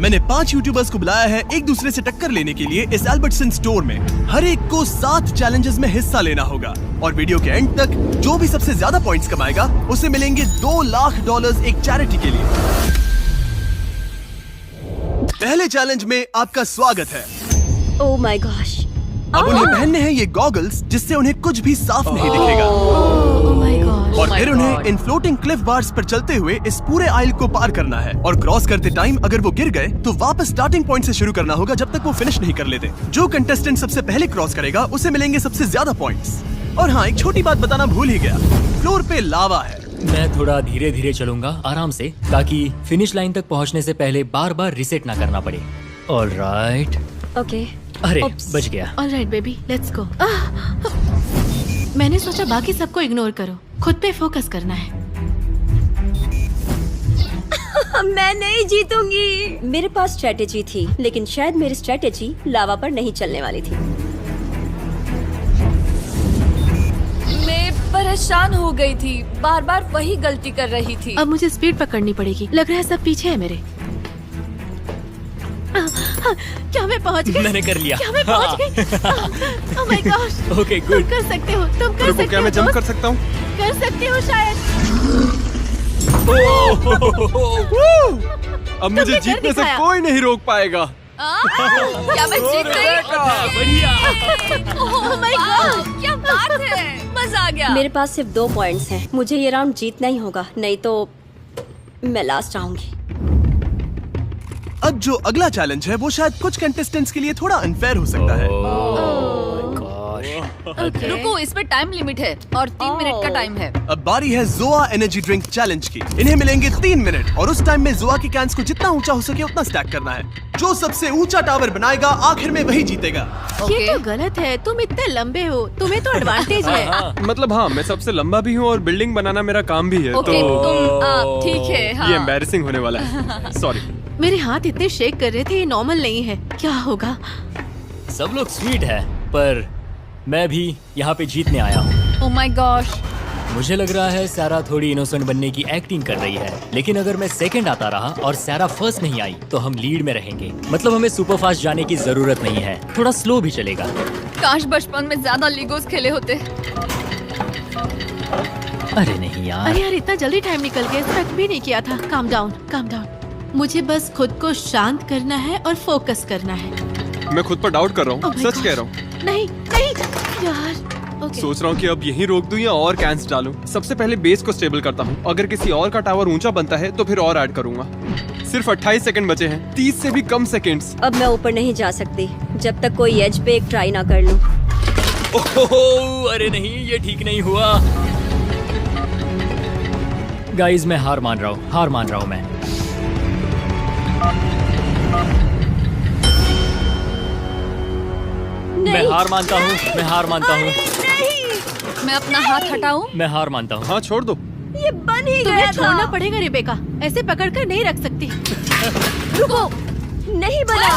मैंने 5 यूट्यूबर्स को बुलाया है एक दूसरे से टक्कर लेने के लिए इस एल्बर्टसन स्टोर में। हर एक को 7 चैलेंजेस में हिस्सा लेना होगा और वीडियो के एंड तक जो भी सबसे ज्यादा पॉइंट्स कमाएगा उसे मिलेंगे $2 लाख एक चैरिटी के लिए। पहले चैलेंज में आपका स्वागत है। Oh my gosh. अब उन्हें पहनने हैं ये गॉगल्स जिससे उन्हें कुछ भी साफ नहीं दिखेगा। Oh my gosh. और फिर उन्हें इन फ्लोटिंग क्लिफ बार्स पर चलते हुए इस पूरे आइल को पार करना है और क्रॉस करते टाइम अगर वो गिर गए तो वापस स्टार्टिंग पॉइंट से शुरू करना होगा जब तक वो फिनिश नहीं कर लेते। जो कंटेस्टेंट सबसे पहले क्रॉस करेगा उसे मिलेंगे सबसे ज्यादा पॉइंट्स। और हाँ, एक छोटी बात बताना भूल ही गया, फ्लोर पे लावा है। मैं थोड़ा धीरे धीरे चलूंगा आराम से ताकि फिनिश लाइन तक पहुंचने से पहले बार बार रिसेट ना करना पड़े। ऑलराइट। ओके। अरे बच गया। Alright baby, let's go. मैंने सोचा बाकी सबको इग्नोर करो, खुद पे फोकस करना है। मैं नहीं जीतूंगी। मेरे पास स्ट्रेटेजी थी लेकिन शायद मेरी स्ट्रेटेजी लावा पर नहीं चलने वाली थी। मैं परेशान हो गई थी, बार बार वही गलती कर रही थी। अब मुझे स्पीड पकड़नी पड़ेगी। लग रहा है सब पीछे है मेरे। क्या मैं पहुंच गई? मैंने कर लिया। क्या मैं पहुंच गई? Oh my gosh. ओके तुम गुड। कर सकते हो, तुम कर सकते हो। क्या मैं जंप दोस्त? कर सकता हूँ? कर सकते हो शायद। अब मुझे तुमने कर जीतने से दिखाया। कोई नहीं रोक पाएगा। क्या मैं जीत गई? बढ़िया। ओह माय गॉड, क्या बात है, मजा आ गया। मेरे पास सिर्फ 2 पॉइंट्स हैं। मुझे ये राउंड जीतना ही होगा, नहीं तो मैं लास्ट आऊंगी। अब जो अगला चैलेंज है वो शायद कुछ कंटेस्टेंट्स के लिए थोड़ा अनफेयर हो सकता है। रुको, इस पे टाइम लिमिट है और 3 मिनट का टाइम है। अब बारी है जोआ एनर्जी ड्रिंक चैलेंज की। इन्हें मिलेंगे 3 मिनट और उस टाइम में जोआ की कैंस को जितना ऊंचा हो सके उतना स्टैक करना है। जो सबसे ऊंचा टावर बनाएगा आखिर में वही जीतेगा। ये तो गलत है, तुम इतने लंबे हो, तुम्हें तो एडवांटेज है। मतलब हाँ, मैं सबसे लंबा भी हूँ और बिल्डिंग बनाना मेरा काम भी है। ओके, तो तुम ठीक है। हाँ। ये एम्बैरेसिंग होने वाला है। सॉरी। मेरे हाथ इतने शेक कर रहे थे, ये नॉर्मल नहीं है। क्या होगा? सब लोग स्वीट है पर मैं भी यहाँ पे जीतने आया हूँ। Oh my gosh. मुझे लग रहा है सारा थोड़ी इनोसेंट बनने की एक्टिंग कर रही है, लेकिन अगर मैं सेकंड आता रहा और सारा फर्स्ट नहीं आई तो हम लीड में रहेंगे। मतलब हमें सुपर फास्ट जाने की जरूरत नहीं है, थोड़ा स्लो भी चलेगा। काश बचपन में ज्यादा लीगोस खेले होते। अरे नहीं यार। अरे यार, इतना जल्दी टाइम निकल गया, एक्सपेक्ट भी नहीं किया था। Calm down, calm down. मुझे बस खुद को शांत करना है और फोकस करना है। मैं खुद पर डाउट कर रहा Oh हूँ, my सच God. कह रहा हूँ। नहीं नहीं यार। ओके। सोच रहा हूँ कि अब यहीं रोक दूं या और कैंस डालूं। सबसे पहले बेस को स्टेबल करता हूँ। अगर किसी और का टावर ऊंचा बनता है तो फिर और ऐड करूंगा। सिर्फ 28 सेकंड बचे हैं, 30 से भी कम सेकंड्स। अब मैं ऊपर नहीं जा सकती जब तक कोई एज पे एक ट्राई ना कर लूं। ओहो, अरे नहीं, ये ठीक नहीं हुआ। गाइस मैं हार मान रहा हूँ मैं। मैं हार मानता हूँ। मैं अपना हाथ हटाऊं? मैं हार मानता हूँ। हाँ छोड़ दो। ये बन ही तुम्हें गया छोड़ना था। पड़ेगा रेबेका, ऐसे पकड़कर नहीं रख सकती। रुको, नहीं बना।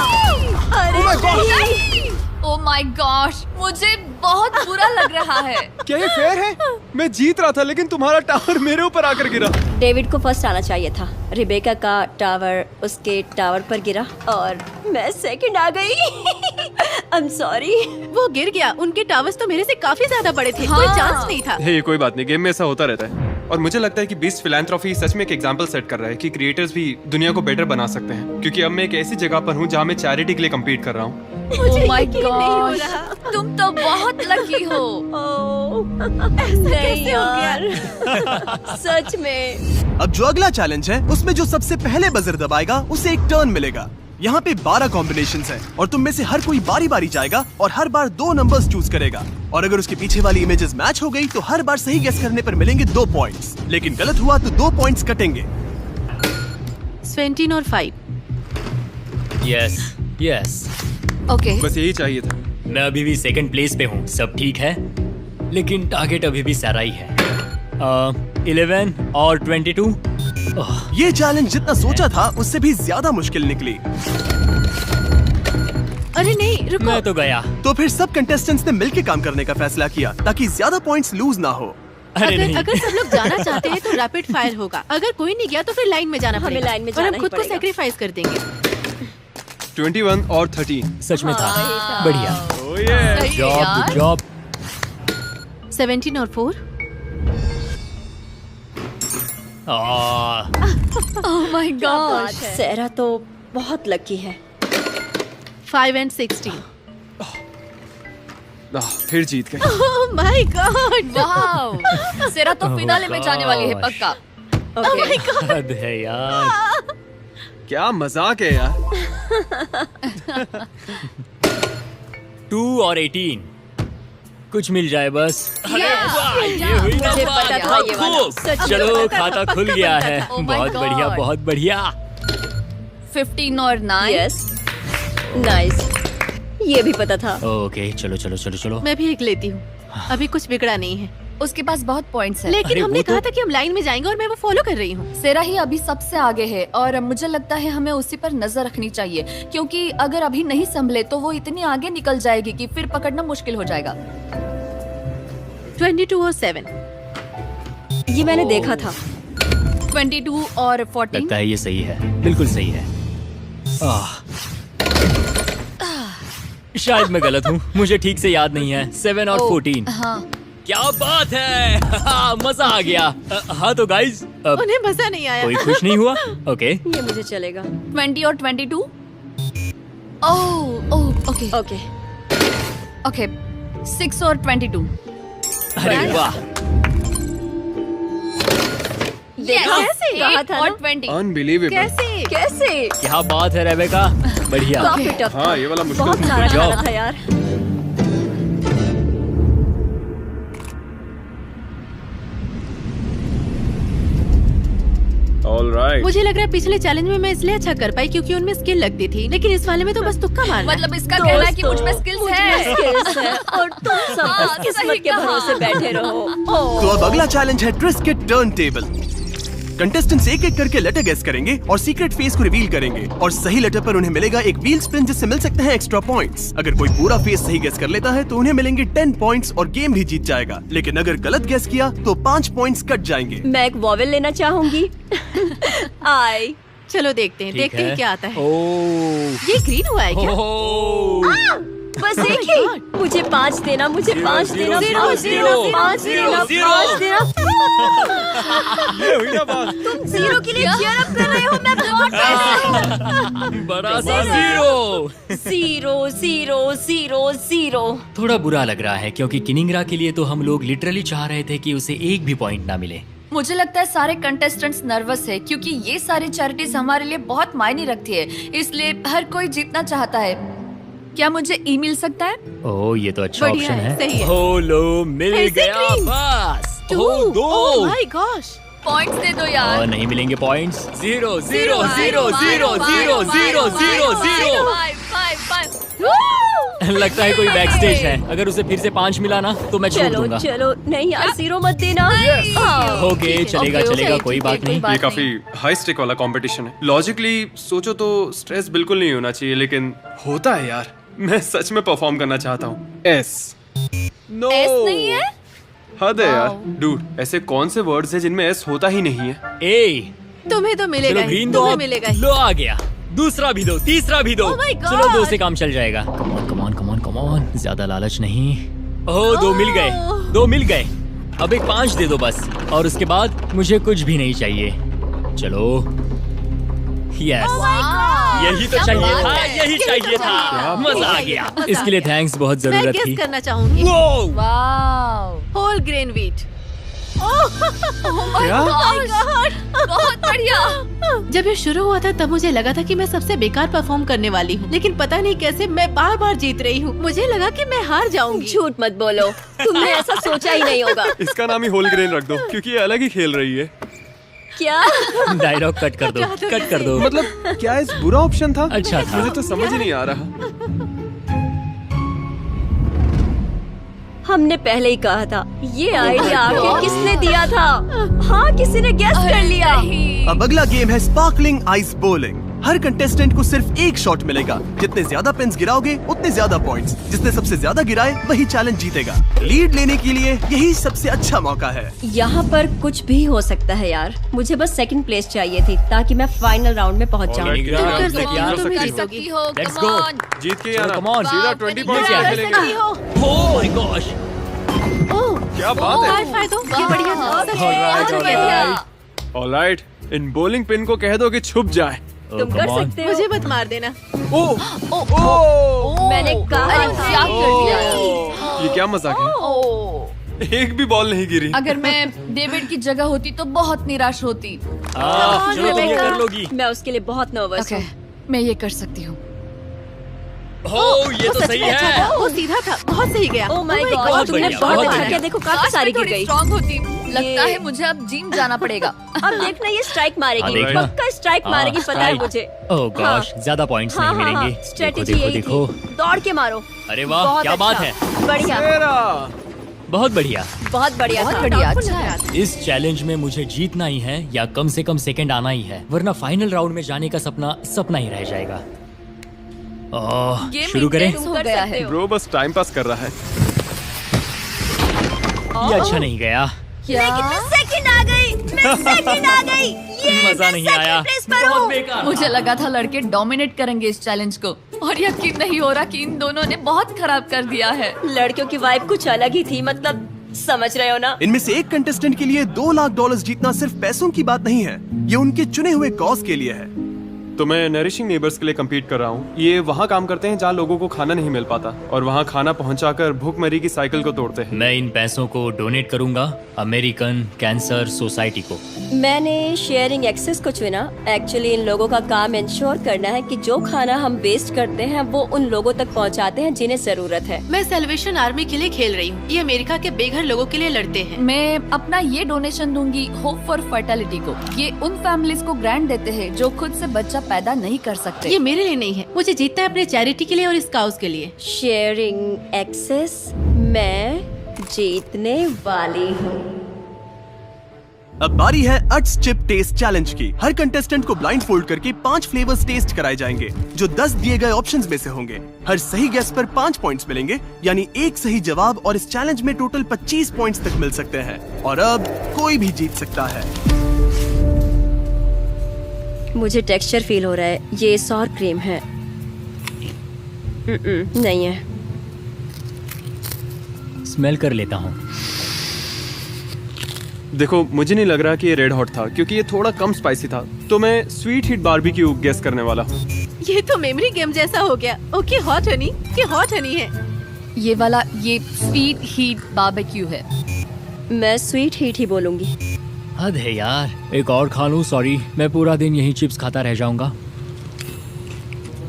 अरे नहीं। ओह माय गॉश, मुझे बहुत बुरा लग रहा है। क्या ये फेयर है? मैं जीत रहा था लेकिन तुम्हारा टावर मेरे ऊपर आकर गिरा। डेविड को फर्स्ट आना चाहिए था। रिबेका का टावर उसके टावर पर गिरा और मैं सेकंड आ गई। I am sorry. वो गिर गया, उनके टावर्स तो मेरे से काफी ज्यादा बड़े थे। हाँ। कोई चांस नहीं था। हे, कोई बात नहीं, गेम में ऐसा होता रहता है। और मुझे लगता है कि बीस्ट फिलैंथ्रोपी सच में एक एग्जांपल सेट कर रहा है कि क्रिएटर्स भी दुनिया को बेटर बना सकते हैं। क्योंकि अब मैं एक ऐसी जगह पर हूँ जहाँ मैं चैरिटी के लिए कम्पीट कर रहा हूँ। ओह माय यकीन नहीं हो गॉश, रहा। तुम तो बहुत लकी हो। ऐसा कैसे हो गया? सच में। अब जो अगला चैलेंज है उसमें जो सबसे पहले बजर दबाएगा उसे एक टर्न मिलेगा। यहाँ पे 12 कॉम्बिनेशंस हैं और तुम में से हर कोई बारी बारी जाएगा और हर बार 2 नंबर्स चूज करेगा। और अगर उसके पीछे वाली इमेजेस मैच हो गई तो हर बार सही गेस करने पर मिलेंगे 2 पॉइंट्स, लेकिन गलत हुआ तो 2 पॉइंट्स कटेंगे। 17 और 5। यस ओके, बस यही चाहिए था। मैं अभी भी सेकंड प्लेस पे हूँ, सब ठीक है, लेकिन टारगेट अभी भी सारा ही है। 11 और 22। ये चैलेंज जितना सोचा था उससे भी ज्यादा मुश्किल निकली। अरे नहीं, रुको। मैं तो गया। तो फिर सब कंटेस्टेंट्स ने मिलकर काम करने का फैसला किया ताकि ज्यादा पॉइंट्स लूज ना हो। अरे नहीं। अगर सब लोग जाना चाहते हैं तो रैपिड फायर होगा। अगर कोई नहीं गया तो फिर लाइन में जाना हमें पड़ेगा लाइन में और जाना हम ही खुद को पड़ेगा। सैक्रिफाइस कर देंगे। 21 और 13। सच में था। हाँ। बढ़िया। Oh yeah! सही है जॉब, यार। Good job. 17 और 4। Oh my God. सेरा तो बहुत लकी है। 5 and 16। फिर जीत गए। Oh my God. वाओ, सेरा तो Oh फिनाले में जाने वाली है gosh. पक्का। ओके हद है यार। क्या मजाक है यार। 2 और 18। कुछ मिल जाए बस। अरे वाह, ये हुई ना मुझे बात। पता था ये वाला। खूब। सच में चलो पता था। खाता खुल गया है। Oh my बहुत बढ़िया, God. बहुत बढ़िया। 15 और 9। यस नाइस, ये भी पता था। ओके, चलो चलो चलो चलो। मैं भी एक लेती हूँ। अभी कुछ बिगड़ा नहीं है। उसके पास बहुत पॉइंट्स है। लेकिन अरे हमने वो कहा तो- था कि हम लाइन में जाएंगे और मैं वो फॉलो कर रही हूँ। सेरा ही अभी सबसे आगे है और मुझे लगता है हमें उसी पर नजर रखनी चाहिए, क्योंकि अगर अभी नहीं संभले तो वो इतनी आगे निकल जाएगी कि फिर पकड़ना मुश्किल हो जाएगा। 22 और 7। ये मैंने देखा था। 22 और 14। लगता है ये सही है, बिल्कुल सही है। शायद मैं गलत हूँ, मुझे ठीक से याद नहीं है। 7 और 14। हाँ, क्या बात है। मजा आ गया। हाँ तो गाइज, अब उन्हें मजा नहीं आया। कोई खुश नहीं हुआ? ओके। ये मुझे चलेगा। 20 और 22। Oh okay okay okay. 6 और 22। अरे वाह, देखा? कैसे? कहा 8 था और ना? 20। अनबिलीवेबल। कैसे? कैसे? क्या बात है रेबेका, बढ़िया। काफी टफ हाँ, ये वाला मुश्किल बहुत था। सारा Good job. खाना था यार। All right. मुझे लग रहा है पिछले चैलेंज में मैं इसलिए अच्छा कर पाई क्योंकि उनमें स्किल लगती थी, लेकिन इस वाले में तो बस तुक्का मारना है। मतलब इसका कहना है कि मुझ में स्किल्स मुझ में है। skills है और तुम सब हाँ, बस किस्मत सही के कहा। भरोसे बैठे रहो। तो अब अगला चैलेंज है ट्विस्ट के टर्न टेबल। कंटेस्टेंट्स एक एक करके लेटर गेस करेंगे और सीक्रेट फेस को रिवील करेंगे और सही लेटर पर उन्हें मिलेगा एक व्हील स्पिन जिससे मिल सकते हैं एक्स्ट्रा पॉइंट्स। अगर कोई पूरा फेस सही गेस कर लेता है तो उन्हें मिलेंगे 10 पॉइंट्स और गेम भी जीत जाएगा, लेकिन अगर गलत गेस किया तो 5 पॉइंट्स कट जाएंगे। मैं एक वॉवेल लेना चाहूंगी। आई चलो देखते हैं, ठीक देखते हैं क्या आता है। ओह, ये ग्रीन हुआ है क्या? ओह, बस Oh my एक ही। God. मुझे 5 देना, मुझे 5 देना, zero, 5 zero, देना, 5 zero, देना, zero. 5 देना। ये हुई ना बात। तुम जीरो के लिए cheer up कर रहे हो, मैं बहुत बड़ा सा zero. Zero zero zero zero. थोड़ा बुरा लग रहा है क्योंकि किनिंग्रा के लिए तो हम लोग लिटरली चाह रहे थे कि उसे एक भी पॉइंट ना मिले। मुझे लगता है सारे कंटेस्टेंट्स नर्वस है क्योंकि ये सारी चैरिटीज हमारे लिए बहुत मायने रखती है, इसलिए हर कोई जीतना चाहता है। क्या मुझे ई मिल सकता है? ओह, ये तो अच्छा बढ़िया ऑप्शन है, है। सही है। ओ लो, मिल फिर से गया green. बस। 2 ओह, दो। Oh my gosh. पॉइंट्स दे दो और यार। नहीं मिलेंगे पॉइंट्स। 0 0 0 0 0 0 0 0। लगता है कोई बैक स्टेज है। अगर उसे फिर से 5 मिला ना तो मैं छोड़ चलो दूंगा। चलो, नहीं यार, जीरो मत देना। ओके, चलेगा ओके, चलेगा, ओके, कोई ठीक है, बात नहीं। कोई ये बात काफी हाई स्टेक वाला कंपटीशन है। लॉजिकली सोचो तो स्ट्रेस बिल्कुल नहीं होना चाहिए, लेकिन होता है यार। मैं सच में परफॉर्म करना चाहता हूँ। एस नो, एस नहीं है? हद है यार। Wow. डूड, ऐसे कौन से वर्ड्स हैं जिनमें एस होता ही नहीं है? ए, तुम्हें तो मिलेगा चलो ही, ग्रीन दो, तुम्हें अब। मिलेगा ही। लो, आ गया। दूसरा भी दो, तीसरा भी दो। Oh my God. चलो 2 से काम चल जाएगा। कमॉन कमॉन कमॉन कमॉन, ज्यादा लालच नहीं। ओह, 2 मिल गए, 2 मिल गए। अब एक 5 दे दो बस, और उसके बाद मुझे कुछ भी नहीं चाहिए। चलो, यस, यही तो चाहिए था, यही चाहिए था। मजा आ गया। इसके लिए थैंक्स, बहुत मैं जरूरत गेस थी। करना चाहूंगी। वो वाओ, होल ग्रेन व्हीट। क्या? बहुत बढ़िया। जब ये शुरू हुआ था तब मुझे लगा था कि मैं सबसे बेकार परफॉर्म करने वाली हूँ, लेकिन पता नहीं कैसे मैं बार बार जीत रही हूँ। मुझे लगा कि मैं हार जाऊंगी। झूठ मत बोलो, तुमने ऐसा सोचा ही नहीं होगा। इसका नाम ही होल ग्रेन रख दो, क्योंकि ये अलग ही खेल रही है। क्या? डायलॉग कट कर दो, कट कर दो। मतलब क्या इस बुरा ऑप्शन था? अच्छा था। मुझे तो समझ ही नहीं आ रहा। हमने पहले ही कहा था, ये आइडिया आखिर किसने दिया था? हाँ, किसी ने गेस कर लिया। अब अगला गेम है स्पार्कलिंग आइस बोलिंग। हर कंटेस्टेंट को सिर्फ एक शॉट मिलेगा। जितने ज्यादा पिन्स गिराओगे उतने ज्यादा पॉइंट्स। जिसने सबसे ज्यादा गिराए वही चैलेंज जीतेगा। लीड लेने के लिए यही सबसे अच्छा मौका है। यहाँ पर कुछ भी हो सकता है यार। मुझे बस सेकंड प्लेस चाहिए थी ताकि मैं फाइनल राउंड में पहुँच जाऊँ। Alright, तुम कर यार, सकती हो, तुम ही कर जीतोगी। सकती हो, Let's come go. on. जीत के चलो, आना। come on. सीधा वाह, 20 very पॉइंट्स good. मिलेंगे। सकती हो। Oh my gosh. ओह, क्या बात है। हाई फाई दो, ये बढ़िया था। वाह, सच में Alright, बहुत alright. बढ़िया। ऑलराइट, इन बॉलिंग पिन को कह दो कि छुप जाए। Oh, तुम come कर on. सकते हो। मुझे मत मार देना। मैंने कहा अरे, था। क्या कर दिया ये क्या मजाक है? ओह, एक भी बॉल नहीं गिरी। अगर मैं डेविड की जगह होती तो बहुत निराश होती। चलो तुम ये कर लोगी। मैं उसके लिए बहुत नर्वस ओके, हूँ। मैं ये कर सकती हूँ। Oh, ये तो सच सही में अच्छा था, है। वो सीधा था, बहुत सही गया। Oh my Oh my God, बहुत तुमने बढ़िया, बहुत बहुत अच्छा बढ़िया। किया। देखो काफी काश सारी मैं गिर गई। स्ट्रांग होती। लगता ये- है मुझे अब जिम जाना पड़ेगा। अब देखना ये स्ट्राइक हाँ, मारेगी। देखना। पक्का स्ट्राइक मारेगी, पता है strike. मुझे। Oh gosh, ज्यादा पॉइंट्स नहीं मिलेंगे। देखो स्ट्रेटेजी देखो यही देखो। थी। दौड़ के मारो। अरे वाह, बहुत क्या बात अच्छा। है। बढ़िया, बहुत बढ़िया। बहुत बढ़िया बहुत था। बढ़िया, Doubtful अच्छा नजर है। आता इस चैलेंज में मुझे जीतना ही है या कम से कम सेकंड आना ही है, वरना फाइनल राउंड में जाने का सपना सपना ही रह जाएगा। ओह, Game शुरू करें? intense हो गया है। ब्रो बस टाइम पास कर रहा है। ये अच्छा नहीं गया। लेकिन मैं सेकंड आ गई। मैं सेकंड आ गई। ये मजा नहीं आया। बहुत बेकार। मुझे लगा था लड़के डोमिनेट करेंगे इस चैलेंज को, और यकीन नहीं हो रहा कि इन दोनों ने बहुत खराब कर दिया है। लड़कियों की वाइब कुछ अलग ही थी, मतलब समझ रहे हो ना। इनमें से एक कंटेस्टेंट के लिए $2 लाख जीतना सिर्फ पैसों की बात नहीं है, ये उनके चुने हुए कॉज के लिए है। तो मैं नरिशिंग नेबर्स के लिए compete कर रहा हूँ। ये वहाँ काम करते हैं जहाँ लोगों को खाना नहीं मिल पाता, और वहाँ खाना पहुँचाकर भूखमरी की साइकिल को तोड़ते हैं। मैं इन पैसों को डोनेट करूंगा अमेरिकन कैंसर सोसाइटी को। मैंने शेयरिंग एक्सेस को चुना। एक्चुअली इन लोगों का काम इंश्योर करना है कि जो खाना हम वेस्ट करते हैं वो उन लोगों तक पहुंचाते हैं जिन्हें जरूरत है। मैं सेल्वेशन आर्मी के लिए खेल रही हूँ। ये अमेरिका के बेघर लोगों के लिए लड़ते हैं। मैं अपना ये डोनेशन दूंगी होप फॉर फर्टिलिटी को। ये उन फैमिलीज को ग्रांट देते हैं जो खुद से बच्चा पैदा नहीं कर सकते। ये मेरे लिए नहीं है, मुझे जीतना है अपने चैरिटी के लिए और इस काउज के लिए। शेयरिंग एक्सेस मैं जीतने वाली हूँ। अब बारी है अट्स चिप टेस्ट चैलेंज की। हर कंटेस्टेंट को ब्लाइंड फोल्ड करके 5 फ्लेवर्स टेस्ट कराए जाएंगे जो 10 दिए गए ऑप्शंस में से होंगे। हर सही गेस पर 5 पॉइंट्स मिलेंगे, यानी एक सही जवाब और इस चैलेंज में टोटल 25 पॉइंट्स तक मिल सकते हैं। और अब कोई भी जीत सकता है। मुझे टेक्सचर फील हो रहा है, ये सॉर क्रीम है। नहीं है। स्मेल कर लेता हूँ। देखो, मुझे नहीं लग रहा कि ये रेड हॉट था, क्योंकि ये थोड़ा कम स्पाइसी था। तो मैं स्वीट हीट बारबेक्यू गेस करने वाला हूँ। ये तो मेमोरी गेम जैसा हो गया। ओके, हॉट हनी, ये हॉट हनी है। ये वाला ये स्वीट हीट बारबेक्यू है। मैं स्वीट हीट ही बोलूंगी। हद है यार, एक और खा लूं। सॉरी, मैं पूरा दिन यही चिप्स खाता रह जाऊंगा।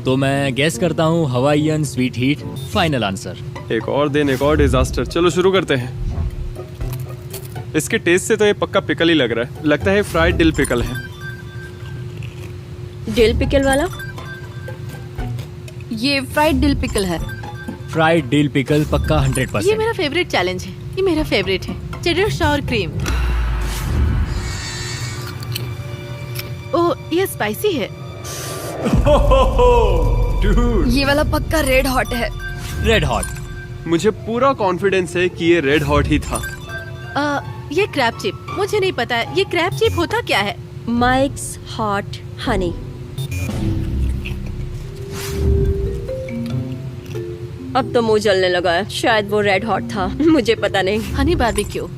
तो मैं गेस करता हूँ Hawaiian sweet heat. Final answer. एक और दिन, एक और डिजास्टर। चलो शुरू करते हैं। इसके टेस्ट से तो ये पक्का पिकल ही लग रहा है। लगता है फ्राइड डिल पिकल है। डिल पिकल वाला? ये फ्राइड डिल पिकल है। फ्राइड डिल पिकल पक्का ये 100%। मेरा फेवरेट चैलेंज है। ये मेरा फेवरेट है। Cheddar shower cream. ओह, ये स्पाइसी है। ये वाला पक्का रेड हॉट है। Red hot. मुझे पूरा कॉन्फिडेंस है कि ये रेड हॉट ही था। ये क्रैब चिप। मुझे नहीं पता ये क्रैब चिप होता क्या है। Mics hot Honey. अब तो मुंह जलने लगा है। शायद वो रेड हॉट था, मुझे पता नहीं। हनी बारबेक्यू।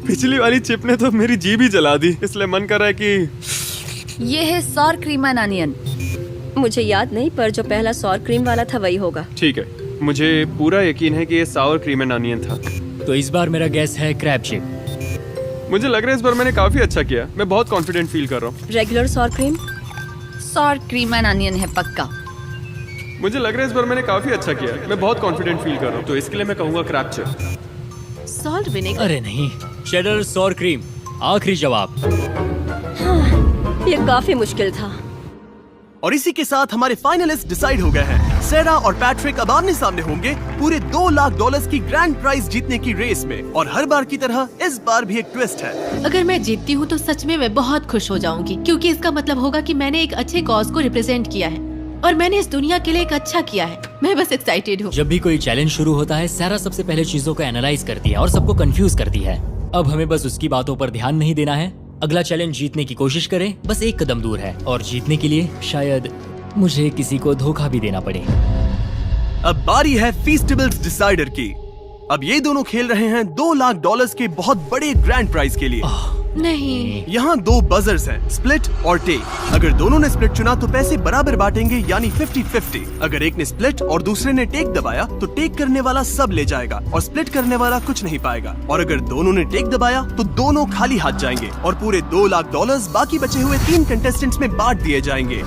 पिछली वाली चिप ने तो मेरी जीभ ही जला दी, इसलिए मन कर रहा है कि ये है सॉर क्रीम एंड अनियन। मुझे याद नहीं, पर जो पहला सॉर क्रीम वाला था वही होगा। ठीक है। मुझे पूरा यकीन है कि ये सावर क्रीम एंड अनियन था। तो इस बार मेरा गेस है क्रैब चिप। मुझे लग रहा है इस बार मैंने काफी अच्छा किया। मैं बहुत कॉन्फिडेंट फील कर रहा हूँ। Regular sour cream? Sour cream and onion है पक्का। मुझे लग रहा है इस बार मैंने काफी अच्छा किया। मैं बहुत कॉन्फिडेंट फील कर रहा हूँ, तो इसके लिए मैं कहूँगा क्रैब चिप। Salt vinegar. अरे नहीं, चेडर सॉर क्रीम। आखिरी जवाब। ये काफी मुश्किल था। और इसी के साथ हमारे फाइनलिस्ट डिसाइड हो गए हैं। सैरा और पैट्रिक अब आमने सामने होंगे पूरे $2 लाख की ग्रैंड प्राइज जीतने की रेस में। और हर बार की तरह इस बार भी एक ट्विस्ट है। अगर मैं जीतती हूँ तो सच में मैं बहुत खुश हो जाऊंगी, क्योंकि इसका मतलब होगा कि मैंने एक अच्छे कॉज को रिप्रेजेंट किया है और मैंने इस दुनिया के लिए एक अच्छा किया है। मैं बस एक्साइटेड हूँ। जब भी कोई चैलेंज शुरू होता है, सैरा सबसे पहले चीजों को एनालाइज करती है और सबको कंफ्यूज करती है। अब हमें बस उसकी बातों पर ध्यान नहीं देना है। अगला चैलेंज जीतने की कोशिश करें, बस एक कदम दूर है। और जीतने के लिए शायद मुझे किसी को धोखा भी देना पड़े। अब बारी है फीस्टिबल्स डिसाइडर की। अब ये दोनों खेल रहे हैं $2 लाख के बहुत बड़े ग्रैंड प्राइज के लिए। नहीं, यहाँ 2 बजर्स हैं, स्प्लिट और टेक। अगर दोनों ने स्प्लिट चुना तो पैसे बराबर बांटेंगे, यानी 50-50। अगर एक ने स्प्लिट और दूसरे ने टेक दबाया तो टेक करने वाला सब ले जाएगा और स्प्लिट करने वाला कुछ नहीं पाएगा। और अगर दोनों ने टेक दबाया तो दोनों खाली हाथ जाएंगे और पूरे $2 लाख बाकी बचे हुए 3 कंटेस्टेंट्स में बांट दिए जाएंगे।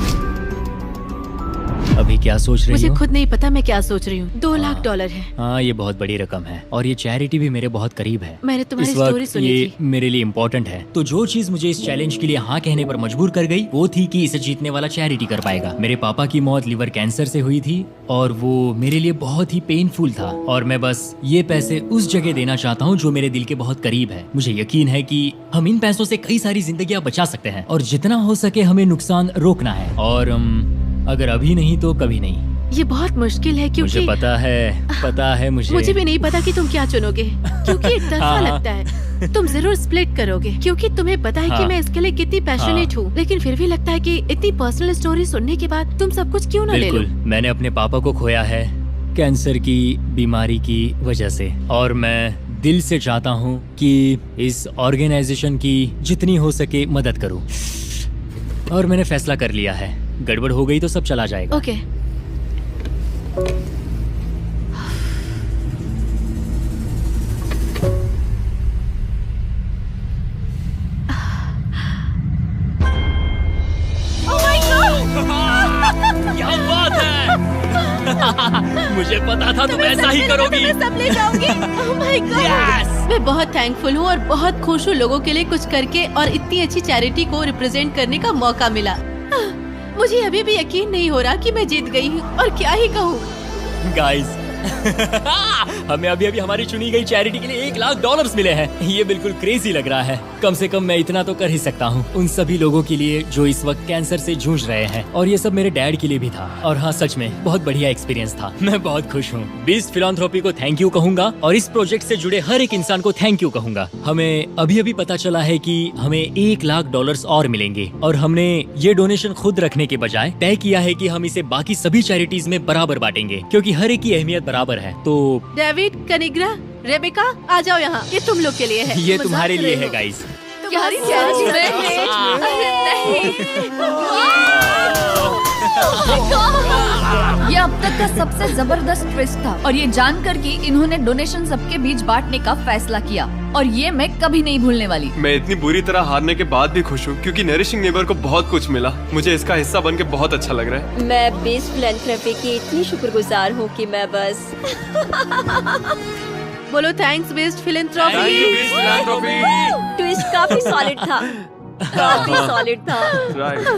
अभी क्या सोच रही मुझे हो? खुद नहीं पता मैं क्या सोच रही हूँ। $2 लाख है। हाँ, ये बहुत बड़ी रकम है और ये चैरिटी भी मेरे बहुत करीब है। मैंने तुम्हारी इस वक्त स्टोरी सुनी ये थी। मेरे लिए इम्पोर्टेंट है। तो जो चीज मुझे इस चैलेंज के लिए हाँ कहने पर मजबूर कर गई वो थी कि इसे जीतने वाला चैरिटी कर पाएगा। मेरे पापा की मौत लिवर कैंसर से हुई थी और वो मेरे लिए बहुत ही पेनफुल था और मैं बस ये पैसे उस जगह देना चाहता हूँ जो मेरे दिल के बहुत करीब है। मुझे यकीन है कि हम इन पैसों से कई सारी जिंदगियां बचा सकते हैं और जितना हो सके हमें नुकसान रोकना है। और अगर अभी नहीं तो कभी नहीं। ये बहुत मुश्किल है क्योंकि मुझे पता है मुझे भी नहीं पता कि तुम क्या चुनोगे, क्योंकि एक तरफा हाँ। लगता है। तुम जरूर स्प्लिट करोगे क्योंकि तुम्हें पता है कि हाँ। मैं इसके लिए कितनी पैशनेट हूँ, लेकिन फिर भी लगता है कि इतनी पर्सनल स्टोरी सुनने के बाद तुम सब कुछ क्यों न ले लो। बिल्कुल, मैंने अपने पापा को खोया है कैंसर की बीमारी की वजह से और मैं दिल से चाहता हूँ कि इस ऑर्गेनाइजेशन की जितनी हो सके मदद करूँ। और मैंने फैसला कर लिया है, गड़बड़ हो गई तो सब चला जाएगा। ओके। क्या बात है? मुझे पता था तुम ऐसा ही करोगी। सब ले जाओगी। Oh my God! Yes! मैं बहुत थैंकफुल हूँ और बहुत खुश हूँ लोगों के लिए कुछ करके और इतनी अच्छी चैरिटी को रिप्रेजेंट करने का मौका मिला। मुझे अभी भी यकीन नहीं हो रहा कि मैं जीत गई हूँ और क्या ही कहूँ। गाइस हमें अभी हमारी चुनी गई चैरिटी के लिए $1 लाख मिले हैं। ये बिल्कुल क्रेजी लग रहा है। कम से कम मैं इतना तो कर ही सकता हूँ उन सभी लोगों के लिए जो इस वक्त कैंसर से जूझ रहे हैं। और ये सब मेरे डैड के लिए भी था। और हाँ, सच में बहुत बढ़िया एक्सपीरियंस था। मैं बहुत खुश हूँ। बीस्ट फिलैंथ्रोपी को थैंक यू कहूंगा और इस प्रोजेक्ट से जुड़े हर एक इंसान को थैंक यू कहूंगा। हमें अभी पता चला है कि हमें $1 लाख और मिलेंगे और हमने ये डोनेशन खुद रखने के बजाय तय किया है कि हम इसे बाकी सभी चैरिटीज में बराबर बांटेंगे, क्योंकि हर एक की अहमियत बराबर है। तो डेविड, कनिग्रा, रेबेका, आ जाओ यहाँ। ये तुम लोग के लिए है। ये मजाक तुम्हारे कर लिए रही है हो। गाइस। क्या ये अब तक का सबसे जबरदस्त ट्विस्ट था और ये जानकर कि इन्होंने डोनेशन सबके बीच बांटने का फैसला किया और ये मैं कभी नहीं भूलने वाली। मैं इतनी बुरी तरह हारने के बाद भी खुश हूँ क्योंकि नरिशिंग नेबर को बहुत कुछ मिला। मुझे इसका हिस्सा बन के बहुत अच्छा लग रहा है। मैं बीस्ट फिलैंथ्रोपी की इतनी शुक्रगुजार हूँ कि मैं बस बोलो thanks best Thank you, philanthropy. Beast Philanthropy. Twist काफी सॉलिड था, काफी सॉलिड था। Right.